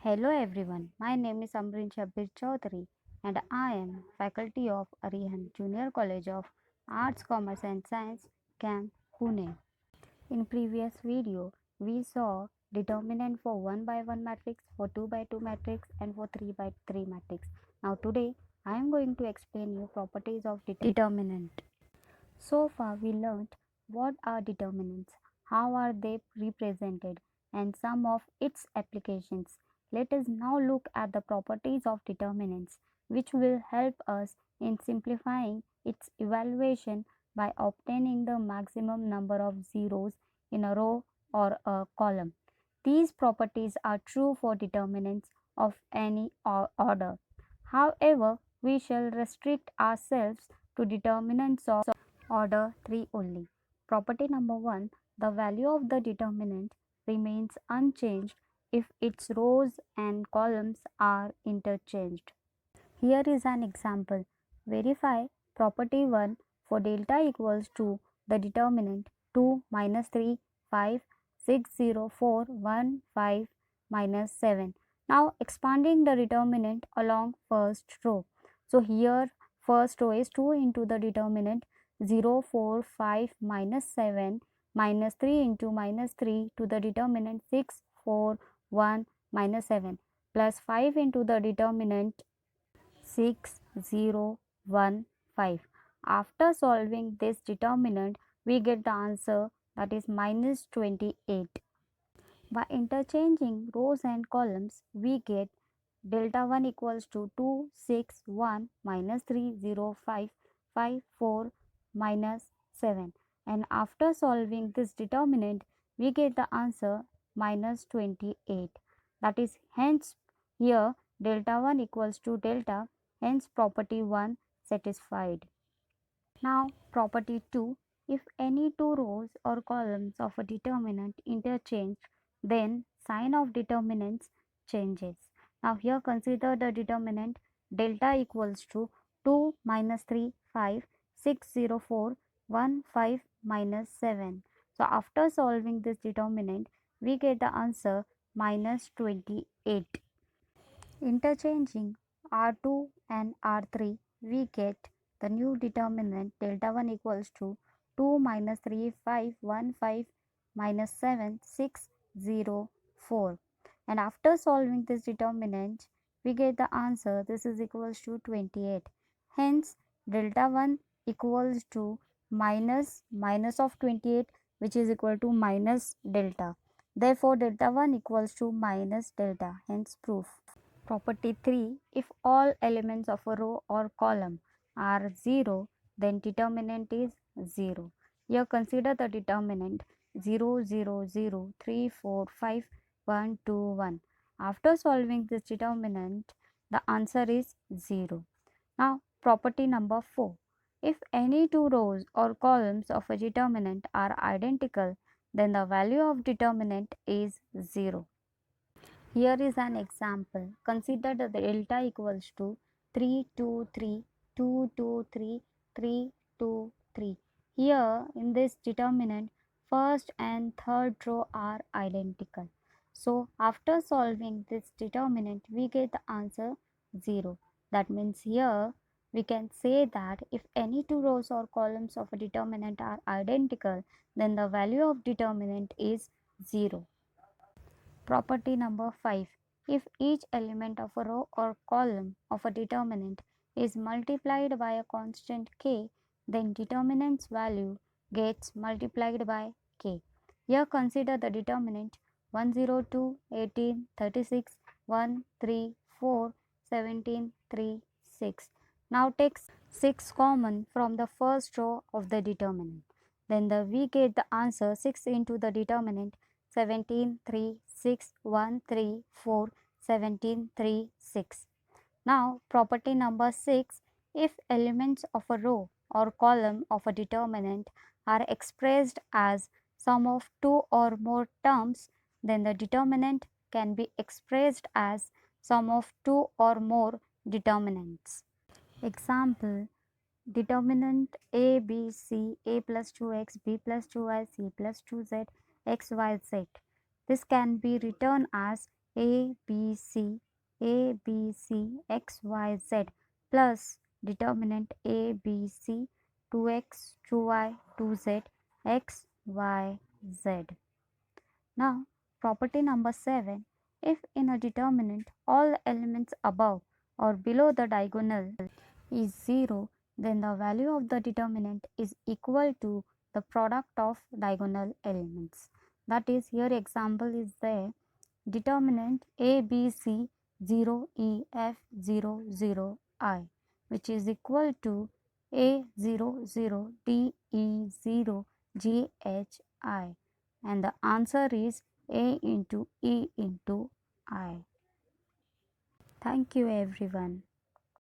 Hello everyone, my name is Amrin Shabbir Chaudhary and I am faculty of Arihan Junior College of Arts, Commerce and Science, Camp, Pune. In previous video, we saw determinant for 1 by 1 matrix, for 2 by 2 matrix and for 3 by 3 matrix. Now today, I am going to explain you properties of determinant. So far we learnt what are determinants, how are they represented and some of its applications. Let us now look at the properties of determinants which will help us in simplifying its evaluation by obtaining the maximum number of zeros in a row or a column. These properties are true for determinants of any order. However, we shall restrict ourselves to determinants of order 3 only. Property number 1, the value of the determinant remains unchanged if its rows and columns are interchanged. Here is an example. Verify property 1 for delta equals to the determinant 2 minus 3 5 6 0 4 1 5 minus 7. Now expanding the determinant along first row. So here first row is 2 into the determinant 0 4 5 minus 7 minus 3 into minus 3 to the determinant 6 4 1 minus 7 plus 5 into the determinant 6015. After solving this determinant, we get the answer that is minus 28. By interchanging rows and columns, we get delta 1 equals to 261 minus 30554 minus 7. And after solving this determinant, we get the answer minus 28. That is hence here delta 1 equals to delta, hence property 1 satisfied. Now property 2, if any two rows or columns of a determinant interchange, then sign of determinants changes. Now here consider the determinant delta equals to 2 minus 3 5 6 0 4 1 5 minus 7. So after solving this determinant, we get the answer minus 28. Interchanging R2 and R3, we get the new determinant delta 1 equals to 2 minus 3 5 1 5 minus 7 6 0 4. And after solving this determinant, we get the answer this is equals to 28. Hence delta 1 equals to minus of 28, which is equal to minus delta. Therefore delta 1 equals to minus delta, hence proof. Property 3, if all elements of a row or column are 0, then determinant is 0. Here consider the determinant 0 0 0 3 4 5 1 2 1. After solving this determinant, the answer is 0. Now property number 4, if any two rows or columns of a determinant are identical, then the value of determinant is 0. Here is an example. Consider that the delta equals to 3 2 3 2 2 3 3 2 3. Here in this determinant, first and third row are identical. So after solving this determinant, we get the answer 0. That means here we can say that if any two rows or columns of a determinant are identical, then the value of determinant is 0. Property number 5. If each element of a row or column of a determinant is multiplied by a constant k, then determinant's value gets multiplied by k. Here consider the determinant 102, 18, 36, 1, 3, 4, 17, 3, 6. Now take 6 common from the first row of the determinant. Then we get the answer 6 into the determinant 17 3 6 1 3 4 17 3 6. Now property number 6, if elements of a row or column of a determinant are expressed as sum of two or more terms, then the determinant can be expressed as sum of two or more determinants. Example, determinant a, b, c, a plus 2x, b plus 2y, c plus 2z, x, y, z. This can be written as A, B, C, A, B, C, X, Y, Z plus determinant A, B, C, 2x, 2y, 2z, X, Y, Z. Now, property number 7. If in a determinant all elements above or below the diagonal is 0, then the value of the determinant is equal to the product of diagonal elements. That is, here example is there, determinant A, B, C 0, E, F 0, 0, I, which is equal to A 0, 0, D, E 0, G, H, I, and the answer is A into E into I. Thank you everyone.